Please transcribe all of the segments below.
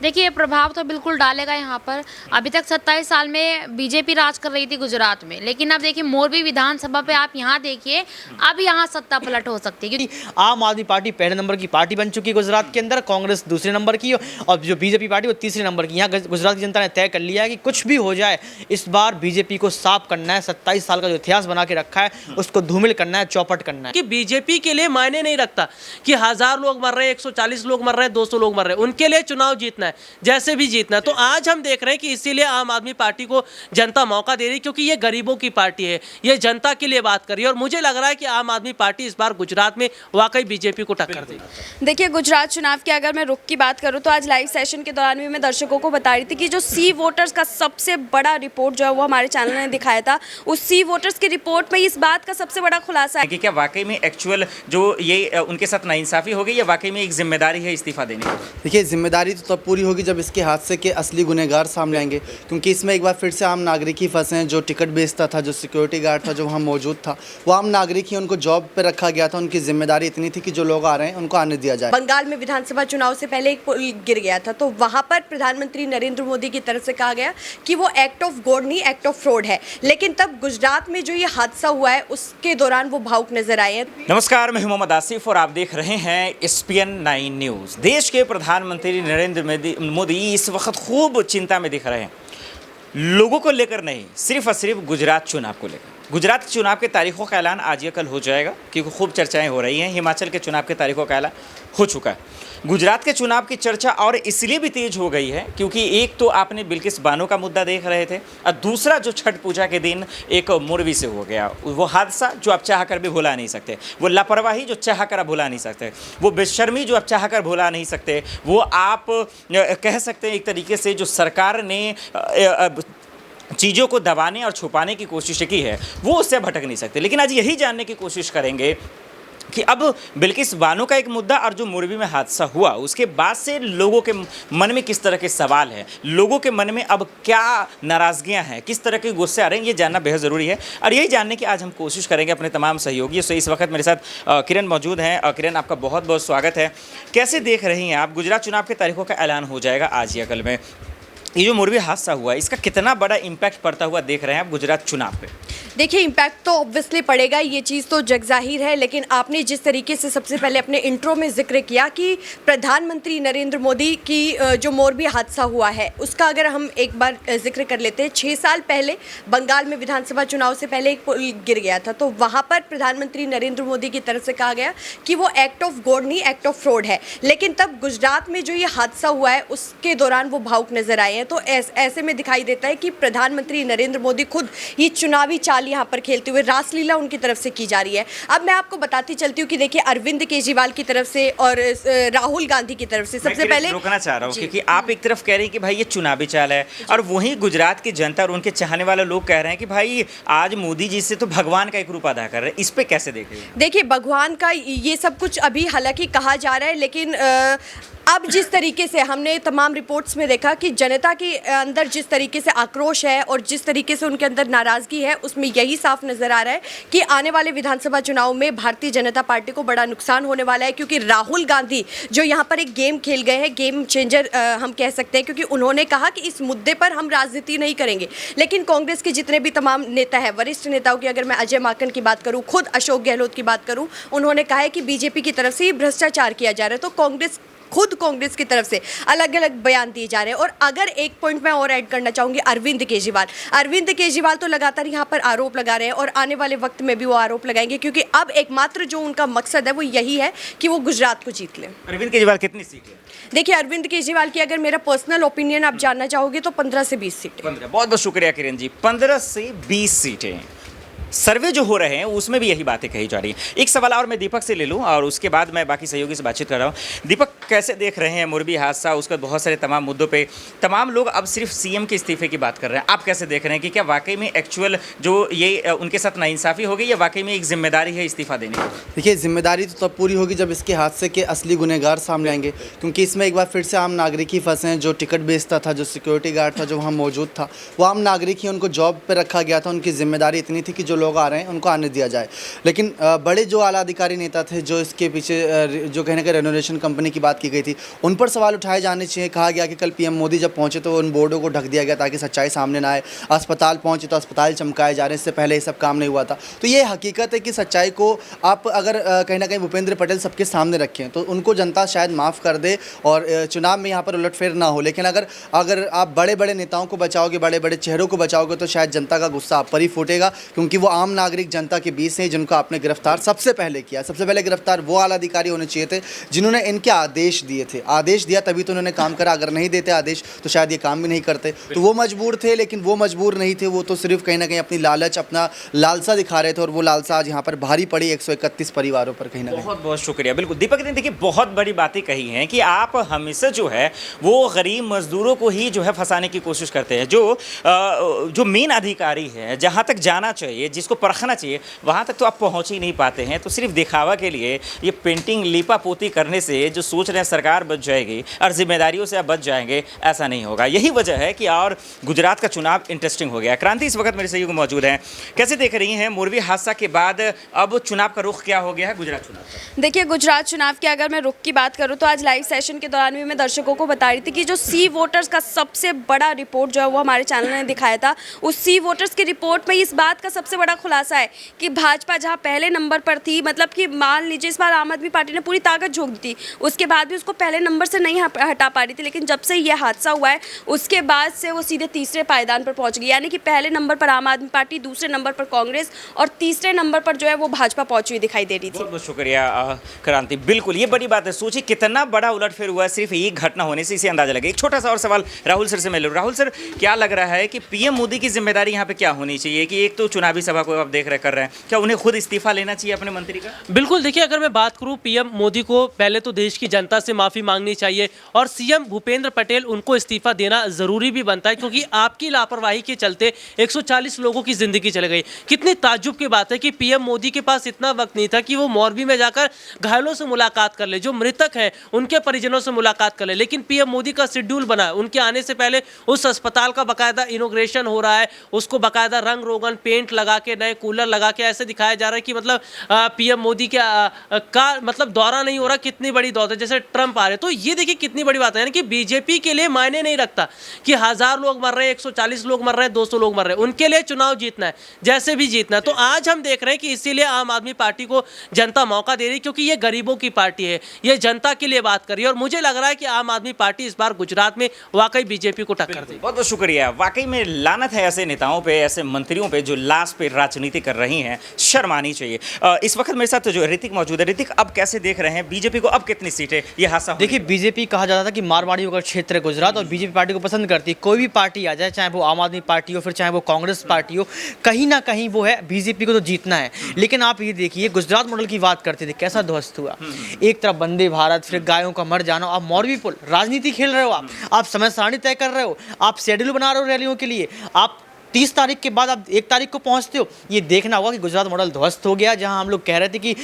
देखिए, प्रभाव तो बिल्कुल डालेगा यहाँ पर। अभी तक 27 साल में बीजेपी राज कर रही थी गुजरात में, लेकिन अब देखिए मोरबी विधानसभा पे आप यहाँ देखिए, अब यहाँ सत्ता पलट हो सकती है क्योंकि आम आदमी पार्टी पहले नंबर की पार्टी बन चुकी है गुजरात के अंदर, कांग्रेस दूसरे नंबर की और जो बीजेपी पार्टी वो तीसरे नंबर की। यहाँ गुजरात की जनता ने तय कर लिया है कि कुछ भी हो जाए इस बार बीजेपी को साफ करना है। 27 साल का जो इतिहास बना के रखा है उसको धूमिल करना है, चौपट करना है। कि बीजेपी के लिए मायने नहीं रखता कि 1000 लोग मर रहे हैं, 140 लोग मर रहे हैं, 200 लोग मर रहे हैं, उनके लिए चुनाव जीतना है, जैसे भी जीतना है। तो आज हम देख रहे हैं कि इसीलिए आम आदमी पार्टी को जनता मौका दे रही है, क्योंकि ये गरीबों की पार्टी है, ये जनता के लिए बात कर रही है। और मुझे लग रहा है कि आम आदमी पार्टी इस बार गुजरात में वाकई बीजेपी को टक्कर देगी। देखिए, गुजरात चुनाव की अगर मैं रुख की बात करूं तो आज लाइव सेशन के दौरान भी मैं दर्शकों को बता रही थी कि जो सी वोटर्स का सबसे बड़ा रिपोर्ट जो है वो हमारे चैनल ने दिखाया था। उस सी वोटर्स की रिपोर्ट में इस बात का सबसे बड़ा खुलासा है कि क्या वाकई में एक्चुअल जो ये उनके साथ नाइंसाफी हो गई या वाकई में एक जिम्मेदारी है इस्तीफा देने की। देखिए, जिम्मेदारी तो तब पूरी होगी जब इसके हादसे के असली गुनहगार सामने आएंगे, क्योंकि इसमें एक बार फिर से आम नागरिक ही फंसे हैं। जो टिकट बेचता था, जो सिक्योरिटी गार्ड था, जो वहाँ मौजूद था, वो आम नागरिक ही, उनको जॉब पे रखा गया था। उनकी जिम्मेदारी इतनी थी कि जो लोग आ रहे हैं उनको आने दिया जाए। बंगाल में विधानसभा चुनाव से पहले एक पुल गिर गया था, तो वहां पर प्रधानमंत्री नरेंद्र मोदी की तरफ से कहा गया कि वो एक्ट ऑफ गॉड नहीं, एक्ट ऑफ फ्रॉड है। लेकिन तब गुजरात में जो ये हादसा हुआ है उसके दौरान वो भावुक नजर आए हैं। नमस्कार, मैं मोहम्मद आसिफ और आप देख रहे हैं SPN 9 न्यूज़। देश के प्रधानमंत्री नरेंद्र मोदी इस वक्त खूब चिंता में दिख रहे हैं, लोगों को लेकर नहीं, सिर्फ और सिर्फ गुजरात चुनाव को लेकर। गुजरात चुनाव के तारीखों का ऐलान आज या कल हो जाएगा, क्योंकि खूब चर्चाएं हो रही हैं। हिमाचल के चुनाव के तारीखों का ऐलान हो चुका है। गुजरात के चुनाव की चर्चा और इसलिए भी तेज हो गई है क्योंकि एक तो आपने बिल्किस बानो का मुद्दा देख रहे थे, और दूसरा जो छठ पूजा के दिन एक मोरबी से हो गया वो हादसा जो आप चाह कर भी भुला नहीं सकते, वो लापरवाही जो चाह कर आप भुला नहीं सकते, वो बेशर्मी जो आप चाह कर भुला नहीं सकते, वो आप कह सकते हैं एक तरीके से जो सरकार ने चीज़ों को दबाने और छुपाने की कोशिश की है, वो उससे भटक नहीं सकते। लेकिन आज यही जानने की कोशिश करेंगे कि अब बिल्किस बानो का एक मुद्दा और जो मोरबी में हादसा हुआ उसके बाद से लोगों के मन में किस तरह के सवाल हैं, लोगों के मन में अब क्या नाराज़गियां हैं, किस तरह के गुस्से आ रहे हैं, ये जानना बेहद ज़रूरी है। और यही जानने की आज हम कोशिश करेंगे अपने तमाम सहयोगियों से। इस वक्त मेरे साथ किरण मौजूद हैं। किरण, आपका बहुत बहुत स्वागत है। कैसे देख रही हैं आप, गुजरात चुनाव के तारीखों का ऐलान हो जाएगा आज या कल में, ये जो मोरबी हादसा हुआ है इसका कितना बड़ा इम्पैक्ट पड़ता हुआ देख रहे हैं आप गुजरात चुनाव पे? देखिए, इम्पैक्ट तो ऑब्वियसली पड़ेगा, ये चीज़ तो जगजाहिर है। लेकिन आपने जिस तरीके से सबसे पहले अपने इंट्रो में जिक्र किया कि प्रधानमंत्री नरेंद्र मोदी की जो मोरबी हादसा हुआ है उसका अगर हम एक बार जिक्र कर लेते हैं। 6 साल पहले बंगाल में विधानसभा चुनाव से पहले एक पुल गिर गया था, तो वहाँ पर प्रधानमंत्री नरेंद्र मोदी की तरफ से कहा गया कि वो एक्ट ऑफ गॉड नहीं, एक्ट ऑफ फ्रॉड है। लेकिन तब गुजरात में जो ये हादसा हुआ है उसके दौरान वो भावुक नजर आए हैं। तो ऐसे में दिखाई देता है कि प्रधानमंत्री नरेंद्र मोदी खुद ये चुनावी चाल यहाँ पर खेलते हुए रासलीला उनकी तरफ से की जा रही है। अब मैं आपको बताती चलती हूँ कि देखिए, अरविंद केजरीवाल की तरफ से और राहुल गांधी की तरफ से सबसे पहले रोकना चाह रहा हूँ, क्योंकि आप एक तरफ कह रहे हैं कि भाई ये चुनावी चाल है, और वहीं गुजरात की जनता और उनके चाहने वाले लोग कह रहे हैं कि भाई आज मोदी जी से तो भगवान का एक रूप अदा कर रहे हैं। इस पे कैसे देख रहे हैं? देखिए, भगवान का ये सब कुछ अभी हालांकि कहा जा रहा है, लेकिन अब जिस तरीके से हमने तमाम रिपोर्ट्स में देखा कि जनता के अंदर जिस तरीके से आक्रोश है और जिस तरीके से उनके अंदर नाराज़गी है, उसमें यही साफ नज़र आ रहा है कि आने वाले विधानसभा चुनाव में भारतीय जनता पार्टी को बड़ा नुकसान होने वाला है। क्योंकि राहुल गांधी जो यहाँ पर एक गेम खेल गए हैं, गेम चेंजर हम कह सकते हैं, क्योंकि उन्होंने कहा कि इस मुद्दे पर हम राजनीति नहीं करेंगे। लेकिन कांग्रेस के जितने भी तमाम नेता हैं, वरिष्ठ नेताओं की अगर मैं अजय माकन की बात करूँ, खुद अशोक गहलोत की बात करूँ, उन्होंने कहा है कि बीजेपी की तरफ से ही भ्रष्टाचार किया जा रहा है। तो खुद कांग्रेस की तरफ से अलग अलग बयान दिए जा रहे हैं। और अगर एक पॉइंट मैं और ऐड करना चाहूँगी, अरविंद केजरीवाल तो लगातार यहाँ पर आरोप लगा रहे हैं और आने वाले वक्त में भी वो आरोप लगाएंगे, क्योंकि अब एकमात्र जो उनका मकसद है वो यही है कि वो गुजरात को जीत लें। अरविंद केजरीवाल कितनी सीटें? देखिए, अरविंद केजरीवाल की अगर मेरा पर्सनल ओपिनियन आप जानना चाहोगे तो 15 से 20 सीटें। 15। बहुत बहुत शुक्रिया किरण जी। 15 से 20 सीटें सर्वे जो हो रहे हैं उसमें भी यही बातें कही जा रही हैं। एक सवाल और मैं दीपक से ले लूं और उसके बाद मैं बाकी सहयोगी से बातचीत कर रहा हूं। दीपक, कैसे देख रहे हैं मोरबी हादसा, उसके बहुत सारे तमाम मुद्दों पे तमाम लोग अब सिर्फ सीएम के इस्तीफे की बात कर रहे हैं, आप कैसे देख रहे हैं कि क्या वाकई में एक्चुअल जो ये उनके साथ नाइंसाफ़ी हो गई या वाकई में एक जिम्मेदारी है इस्तीफा देने की? देखिए, जिम्मेदारी तो तब पूरी होगी जब इसके हादसे के असली गुनहगार सामने आएंगे, क्योंकि इसमें एक बार फिर से आम नागरिक ही फंसे हैं। जो टिकट बेचता था, जो सिक्योरिटी गार्ड था, जो वहाँ मौजूद था, वो आम नागरिक ही, उनको जॉब पर रखा गया था। उनकी जिम्मेदारी इतनी थी कि जो लोग आ रहे हैं उनको आने दिया जाए। लेकिन बड़े जो आला अधिकारी नेता थे, जो इसके पीछे जो कहने का रेनोवेशन कंपनी की बात बात की गई थी, उन पर सवाल उठाए जाने चाहिए। कहा गया कि कल पीएम मोदी जब पहुंचे तो उन बोर्डों को ढक दिया गया ताकि सच्चाई सामने ना आए। अस्पताल पहुंचे तो अस्पताल चमकाए जा रहे हैं, इससे पहले ये सब काम नहीं हुआ था। तो ये हकीकत है कि सच्चाई को आप अगर कहीं ना कहीं भूपेंद्र पटेल सबके सामने रखें तो उनको जनता शायद माफ़ कर दे और चुनाव में यहाँ पर उलटफेर ना हो। लेकिन अगर आप बड़े बड़े नेताओं को बचाओगे, बड़े बड़े चेहरों को बचाओगे तो शायद जनता का गुस्सा आप पर ही फूटेगा, क्योंकि वो आम नागरिक जनता के बीच हैं जिनको आपने गिरफ्तार सबसे पहले किया। सबसे पहले गिरफ्तार वो आला अधिकारी होने चाहिए थे जिन्होंने इनके आदेश दिए थे। आदेश दिया तभी तो उन्होंने काम करा, अगर नहीं देते आदेश तो शायद ये काम भी नहीं करते। तो वो मजबूर थे, लेकिन वो मजबूर नहीं थे, वो तो सिर्फ कहीं ना कहीं अपनी लालच, अपना लालसा दिखा रहे थे और वो लालसा आज यहाँ पर भारी पड़ी 131 परिवारों पर कहीं ना कहीं। बहुत बहुत शुक्रिया। बिल्कुल दीपक ने देखिए बहुत बड़ी बातें कही हैं कि आप हमेशा जो है वो गरीब मजदूरों को ही जो है फंसाने की कोशिश करते हैं। जो मेन अधिकारी है, जहाँ तक जाना चाहिए, जिसको परखना चाहिए, वहाँ तक तो आप पहुँच ही नहीं पाते हैं। तो सिर्फ दिखावा के लिए ये पेंटिंग लीपा पोती करने से जो सोच रहे हैं सरकार बच जाएगी और जिम्मेदारियों से आप बच जाएंगे, ऐसा नहीं होगा। यही वजह है कि और गुजरात का चुनाव इंटरेस्टिंग हो गया। क्रांति इस वक्त मेरे सहयोगी मौजूद हैं, कैसे देख रही हैं मोरबी हादसा के बाद अब चुनाव का रुख क्या हो गया है गुजरात चुनाव का? देखिए, गुजरात चुनाव की अगर मैं रुख की बात करूं तो आज लाइव सेशन के दौरान भी मैं दर्शकों को बता रही थी कि जो सी वोटर्स का सबसे बड़ा रिपोर्ट जो है वो हमारे चैनल ने दिखाया था। उस सी वोटर्स की रिपोर्ट में इस बात का सबसे बड़ा खुलासा है कि भाजपा जहां पहले नंबर पर थी, मतलब कि मान लीजिए इस बार आम आदमी पार्टी ने पूरी ताकत झोंक दी थी, उसके बाद भी उसको पहले नंबर से नहीं हटा पा रही थी, लेकिन जब से ये हादसा हुआ है उसके बाद से वो सीधे तीसरे पायदान पर पहुंच गई। यानी कि पहले नंबर पर आम आदमी पार्टी, दूसरे नंबर पर कांग्रेस और तीसरे नंबर पर जो है वो भाजपा पहुंची हुई दिखाई दे रही थी। बहुत बहुत शुक्रिया क्रांति। बिल्कुल ये बड़ी बात है। सोचिए कितना बड़ा उलटफेर हुआ है सिर्फ एक घटना होने से, इसे अंदाजा लगे। एक छोटा सा और सवाल राहुल सर से मिलो। राहुल सर, क्या लग रहा है कि पीएम मोदी की जिम्मेदारी यहाँ पे क्या होनी चाहिए? कि एक तो चुनावी सभा को आप देख रहे कर रहे हैं, क्या उन्हें खुद इस्तीफा लेना चाहिए अपने मंत्री का? बिल्कुल, देखिए अगर मैं बात करूं पीएम मोदी को पहले तो देश की जनता से माफ़ी मांगनी चाहिए और सीएम भूपेंद्र पटेल उनको इस्तीफा देना ज़रूरी भी बनता है, क्योंकि आपकी लापरवाही के चलते 140 लोगों की ज़िंदगी चली गई। कितनी ताज्जुब की बात है कि पीएम मोदी के पास इतना वक्त नहीं था कि वो मोरबी में जाकर घायलों से मुलाकात कर ले, जो मृतक हैं उनके परिजनों से मुलाकात कर ले, लेकिन पीएम मोदी का शेड्यूल बना है। उनके आने से पहले उस अस्पताल का बाकायदा इनोग्रेशन हो रहा है, उसको बाकायदा रंग रोगन पेंट लगा के, नए कूलर लगा के ऐसे दिखाया जा रहा है कि मतलब पीएम मोदी का मतलब दौरा नहीं हो रहा। कितनी बड़ी दौड़ है, जैसे ट्रंप आ रहे। तो ये देखिए कितनी बड़ी बात है, यानी कि बीजेपी के लिए मायने नहीं रखता कि 1000 लोग मर रहे हैं, 140 लोग मर रहे हैं, 200 लोग मर रहे हैं, उनके लिए चुनाव जीतना है, जैसे भी जीतना है। तो आज हम देख रहे हैं कि इसीलिए आम आदमी पार्टी को जनता मौका दे रही है, क्योंकि ये गरीबों की पार्टी है, ये जनता के लिए बात कर रही है। और मुझे लग रहा है कि आम आदमी पार्टी इस बार गुजरात में वाकई बीजेपी को टक्कर देगी। बहुत बहुत शुक्रिया। वाकई में लानत है ऐसे नेताओं पे, ऐसे मंत्रियों पे जो लाश पे राजनीति कर रही हैं, शर्म आनी चाहिए। इस वक्त मेरे साथ जो ऋतिक मौजूद है। ऋतिक, अब कैसे देख रहे हैं बीजेपी को, अब कितनी सीटें ये हादसा? देखिए, बीजेपी कहा जाता था कि मारवाड़ियों का क्षेत्र है गुजरात और बीजेपी पार्टी को पसंद करती है। कोई भी पार्टी आ जाए, चाहे वो आम आदमी पार्टी हो, फिर चाहे वो कांग्रेस पार्टी हो, कहीं ना कहीं वो है बीजेपी को तो जीतना है। लेकिन आप ये देखिए, गुजरात मॉडल की बात करते थे, कैसा ध्वस्त हुआ। एक तरफ वंदे भारत, फिर गायों का मर जाना, आप मोरबी पुल, राजनीति खेल रहे हो, आप समय सारणी तय कर रहे हो, आप शेड्यूल बना रहे हो रैलियों के लिए, आप 30 तारीख के बाद आप 1 तारीख को पहुंचते हो। ये देखना होगा कि गुजरात मॉडल ध्वस्त हो गया। जहां हम लोग कह रहे थे कि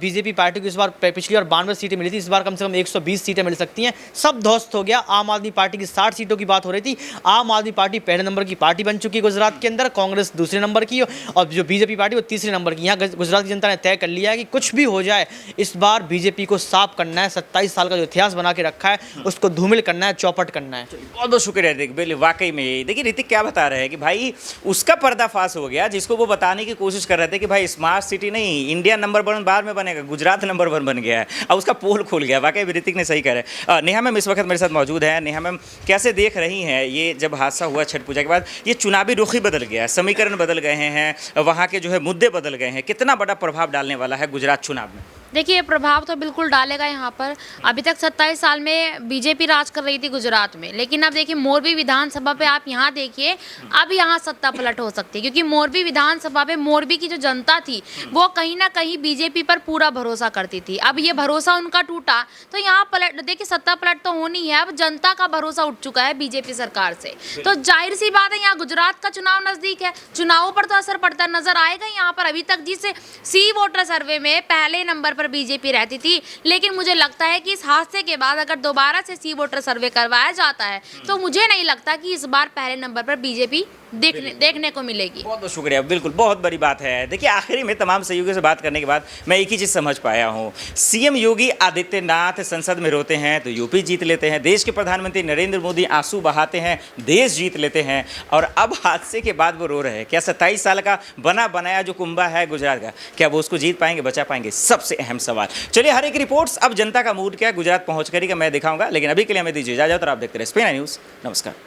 बीजेपी पार्टी को इस बार पिछली बार 92 सीटें मिली थी, इस बार कम से कम 120 सीटें मिल सकती हैं, सब ध्वस्त हो गया। आम आदमी पार्टी की 60 सीटों की बात हो रही थी। आम आदमी पार्टी पहले नंबर की पार्टी बन चुकी है गुजरात के अंदर, कांग्रेस दूसरे नंबर की और जो बीजेपी पार्टी वो तीसरे नंबर की। यहाँ गुजरात की जनता ने तय कर लिया है कि कुछ भी हो जाए, इस बार बीजेपी को साफ करना है। 27 साल का जो इतिहास बना के रखा है उसको धूमिल करना है, चौपट करना है। बहुत बहुत शुक्रिया ऋतिक। वाकई में देखिए ऋतिक क्या बता रहे हैं कि भाई उसका पर्दाफाश हो गया, जिसको वो बताने की कोशिश कर रहे थे कि भाई स्मार्ट सिटी नहीं, इंडिया नंबर 1 बाद में बनेगा, गुजरात नंबर 1 बन गया है और उसका पोल खुल गया। वाकई ऋतिक ने सही कह रहे हैं। नेहा मैम इस वक्त मेरे साथ मौजूद है। नेहा मैम, कैसे देख रही हैं ये जब हादसा हुआ छठ पूजा के बाद, ये चुनावी रुख ही बदल गया है, समीकरण बदल गए हैं, वहाँ के जो है मुद्दे बदल गए हैं, कितना बड़ा प्रभाव डालने वाला है गुजरात चुनाव में? देखिए, प्रभाव तो बिल्कुल डालेगा यहाँ पर। अभी तक 27 साल में बीजेपी राज कर रही थी गुजरात में, लेकिन अब देखिए मोरबी विधानसभा पे आप यहाँ देखिए, अब यहाँ सत्ता पलट हो सकती है, क्योंकि मोरबी विधानसभा पे मोरबी की जो जनता थी वो कहीं ना कहीं बीजेपी पर पूरा भरोसा करती थी। अब ये भरोसा उनका टूटा तो यहाँ पलट, देखिए सत्ता पलट तो होनी है। अब जनता का भरोसा उठ चुका है बीजेपी सरकार से, तो जाहिर सी बात है यहाँ गुजरात का चुनाव नजदीक है, चुनावों पर तो असर पड़ता नजर आएगा। यहाँ पर अभी तक जिस सी वोटर सर्वे में पहले नंबर पर बीजेपी रहती थी, लेकिन मुझे लगता है कि इस हादसे के बाद अगर दोबारा से सी वोटर सर्वे करवाया जाता है तो मुझे नहीं लगता कि इस बार पहले नंबर पर बीजेपी देखने को मिलेगी। बहुत बहुत शुक्रिया, बिल्कुल बहुत बड़ी बात है। देखिए आखिरी में तमाम सहयोगियों से बात करने के बाद मैं एक ही चीज़ समझ पाया हूँ, सीएम योगी आदित्यनाथ संसद में रोते हैं तो यूपी जीत लेते हैं, देश के प्रधानमंत्री नरेंद्र मोदी आंसू बहाते हैं, देश जीत लेते हैं, और अब हादसे के बाद वो रो रहे हैं। क्या 27 साल का बना बनाया जो कुंभा है गुजरात का, क्या वो उसको जीत पाएंगे, बचा पाएंगे? सबसे अहम सवाल। चलिए हर एक रिपोर्ट्स अब जनता का मूड क्या है गुजरात पहुँच कर ही मैं दिखाऊंगा, लेकिन अभी के लिए हमें दीजिए इजाजत और आप देखते रहे स्पेन न्यूज़। नमस्कार।